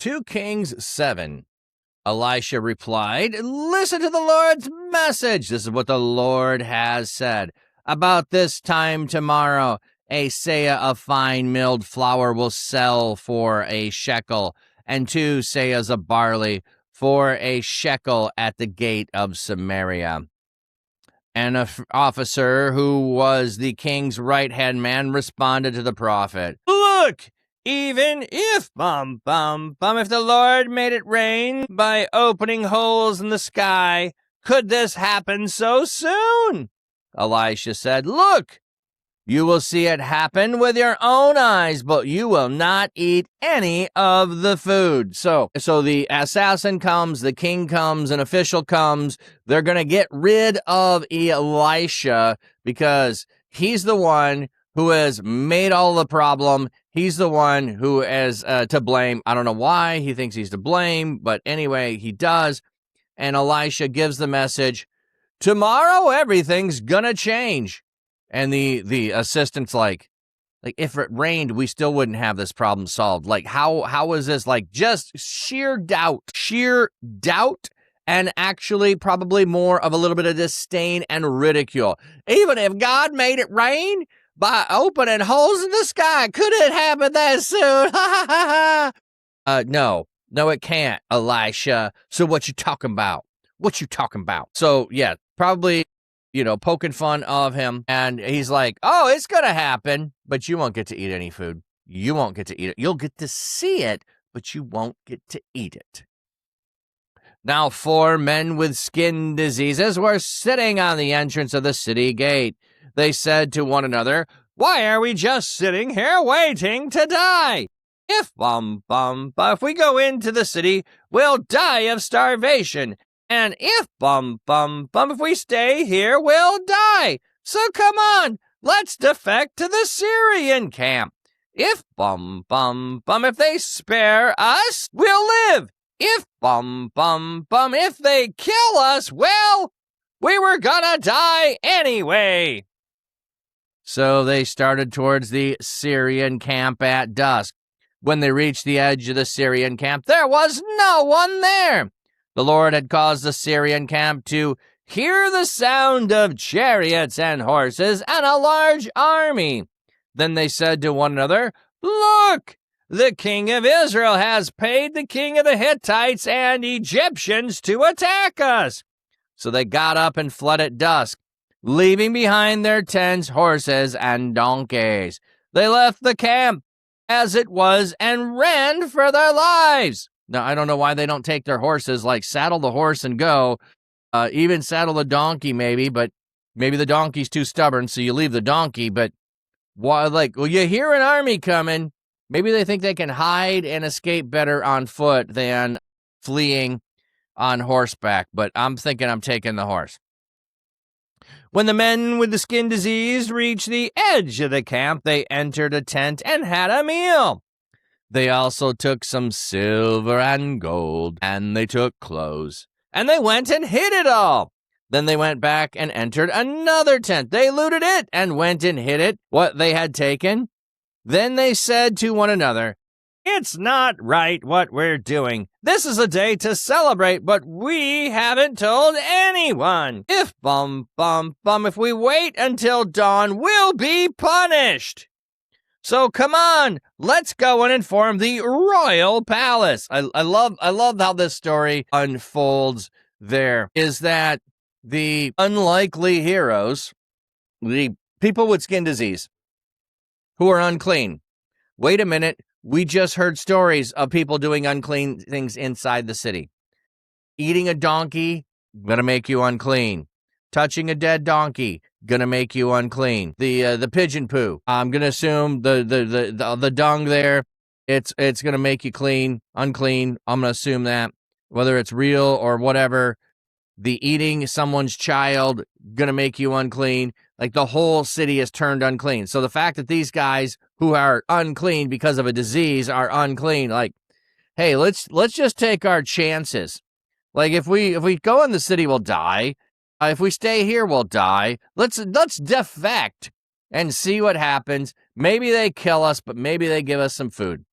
2 Kings 7. Elisha replied, "Listen to the Lord's message. This is what the Lord has said. About this time tomorrow, a seah of fine milled flour will sell for a shekel, and 2 seahs of barley for a shekel at the gate of Samaria." And an officer who was the king's right-hand man responded to the prophet, "Look, even if, if the Lord made it rain by opening holes in the sky, could this happen so soon?" Elisha said, "Look, you will see it happen with your own eyes, but you will not eat any of the food." So the assassin comes, the king comes, an official comes. They're going to get rid of Elisha because he's the one who has made all the problem. He's the one who is to blame. I don't know why he thinks he's to blame, but anyway, he does. And Elisha gives the message, "Tomorrow everything's going to change." And the assistant's like if it rained, we still wouldn't have this problem solved. Like, how is this? Like, just sheer doubt, and actually probably more of a little bit of disdain and ridicule. Even if God made it rain by opening holes in the sky, could it happen that soon? No, it can't, Elisha. So what you talking about? So yeah, probably, poking fun of him. And he's like, "Oh, it's going to happen, but you won't get to eat any food. You won't get to eat it. You'll get to see it, but you won't get to eat it." Now 4 men with skin diseases were sitting on the entrance of the city gate. They said to one another, "Why are we just sitting here waiting to die? If we go into the city, we'll die of starvation. And if if we stay here, we'll die. So come on, let's defect to the Syrian camp. If if they spare us, we'll live. If if they kill us, well, we were gonna die anyway." So they started towards the Syrian camp at dusk. When they reached the edge of the Syrian camp, there was no one there. The Lord had caused the Syrian camp to hear the sound of chariots and horses and a large army. Then they said to one another, "Look, the king of Israel has paid the king of the Hittites and Egyptians to attack us." So they got up and fled at dusk, leaving behind their tents, horses, and donkeys. They left the camp as it was and ran for their lives. Now, I don't know why they don't take their horses, like saddle the horse and go, even saddle the donkey maybe, but maybe the donkey's too stubborn, so you leave the donkey. But why, you hear an army coming. Maybe they think they can hide and escape better on foot than fleeing on horseback, but I'm thinking I'm taking the horse. When the men with the skin disease reached the edge of the camp, they entered a tent and had a meal. They also took some silver and gold, and they took clothes, and they went and hid it all. Then they went back and entered another tent. They looted it and went and hid it, what they had taken. Then they said to one another, "It's not right what we're doing. This is a day to celebrate, but we haven't told anyone. If if we wait until dawn, we'll be punished. So come on, let's go and inform the royal palace." I love how this story unfolds there, is that the unlikely heroes, the people with skin disease, who are unclean. Wait a minute, we just heard stories of people doing unclean things inside the city. Eating a donkey, gonna make you unclean. Touching a dead donkey, gonna make you unclean. The pigeon poo, I'm gonna assume the dung there, it's gonna make you unclean. I'm gonna assume that, whether it's real or whatever. The eating someone's child, gonna make you unclean. Like, the whole city is turned unclean. So the fact that these guys who are unclean because of a disease are unclean, like, hey, let's just take our chances. Like, if we go in the city, we'll die. If we stay here, we'll die. Let's defect and see what happens. Maybe they kill us, but maybe they give us some food.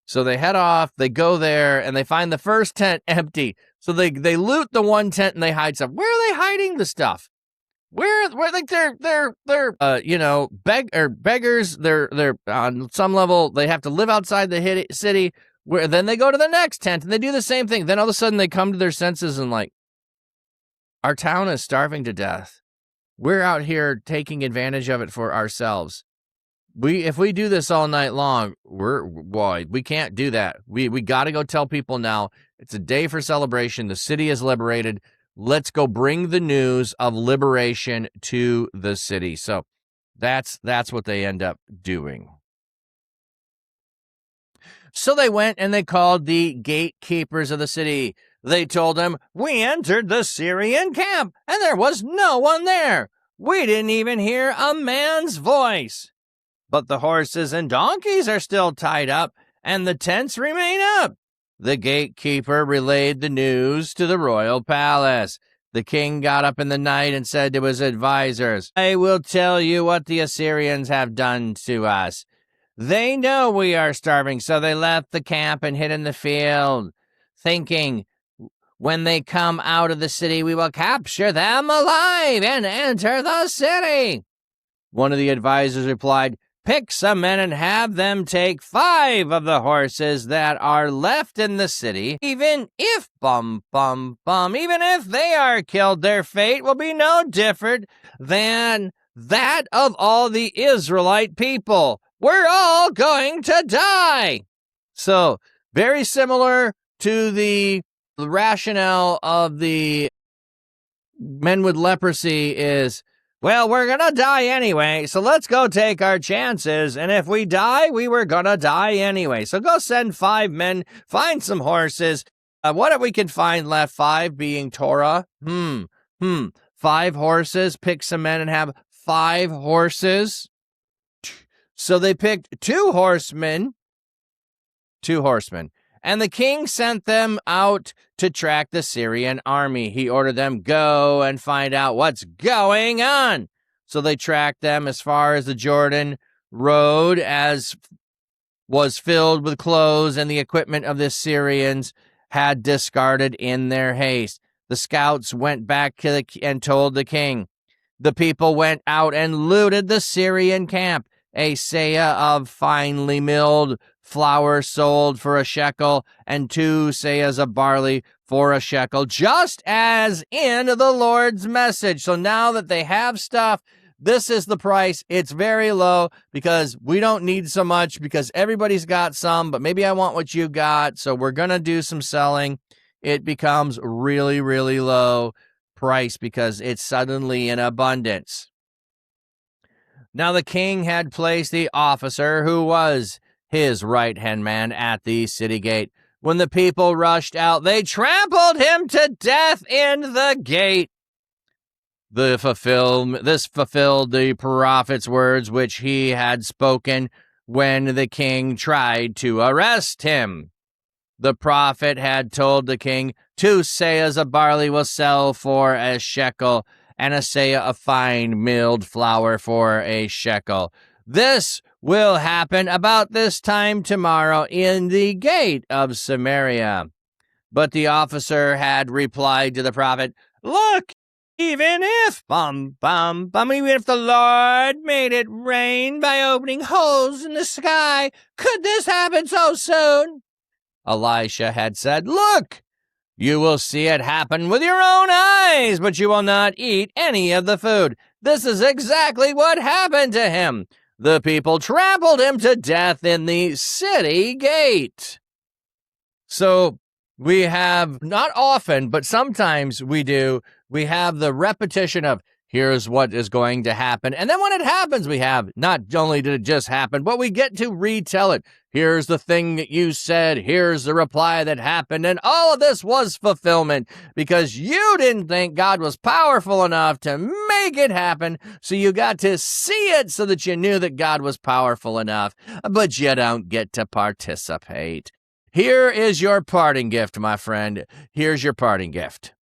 So they head off, they go there, and they find the first tent empty. So they loot the one tent and they hide stuff. Where are they hiding the stuff? Where like they're beggars. They're on some level they have to live outside the city. Where then they go to the next tent and they do the same thing. Then all of a sudden they come to their senses and like, our town is starving to death. We're out here taking advantage of it for ourselves. If we do this all night long, we can't do that. We got to go tell people now. It's a day for celebration. The city is liberated. Let's go bring the news of liberation to the city. So that's what they end up doing. So they went and they called the gatekeepers of the city. They told them, we entered the Syrian camp and there was no one there. We didn't even hear a man's voice. But the horses and donkeys are still tied up and the tents remain up. The gatekeeper relayed the news to the royal palace. The king got up in the night and said to his advisors, I will tell you what the Assyrians have done to us. They know we are starving, so they left the camp and hid in the field, thinking, when they come out of the city, we will capture them alive and enter the city. One of the advisors replied, pick some men and have them take 5 of the horses that are left in the city. Even if, even if they are killed, their fate will be no different than that of all the Israelite people. We're all going to die. So, very similar to the rationale of the men with leprosy is, well, we're going to die anyway, so let's go take our chances. And if we die, we were going to die anyway. So go send 5 men, find some horses. What if we can find left? 5 being Torah? 5 horses, pick some men and have 5 horses. So they picked 2 horsemen. And the king sent them out to track the Syrian army. He ordered them, go and find out what's going on. So they tracked them as far as the Jordan road, as was filled with clothes and the equipment of the Syrians had discarded in their haste. The scouts went back and told the king. The people went out and looted the Syrian camp. A seah of finely milled flour sold for a shekel, and 2 seahs of barley for a shekel, just as in the Lord's message. So now that they have stuff, this is the price. It's very low because we don't need so much because everybody's got some, but maybe I want what you got, so we're going to do some selling. It becomes really, really low price because it's suddenly in abundance. Now the king had placed the officer who was his right-hand man at the city gate. When the people rushed out, they trampled him to death in the gate. This fulfilled the prophet's words which he had spoken when the king tried to arrest him. The prophet had told the king, 2 seahs of barley will sell for a shekel, and a seah of fine milled flour for a shekel. This will happen about this time tomorrow in the gate of Samaria. But the officer had replied to the prophet, look, even if the Lord made it rain by opening holes in the sky, could this happen so soon? Elisha had said, look, you will see it happen with your own eyes, but you will not eat any of the food. This is exactly what happened to him. The people trampled him to death in the city gate. So we have, not often, but sometimes we have the repetition of, here's what is going to happen. And then when it happens, we have, not only did it just happen, but we get to retell it. Here's the thing that you said. Here's the reply that happened. And all of this was fulfillment because you didn't think God was powerful enough to make it happen. So you got to see it so that you knew that God was powerful enough, but you don't get to participate. Here is your parting gift, my friend. Here's your parting gift.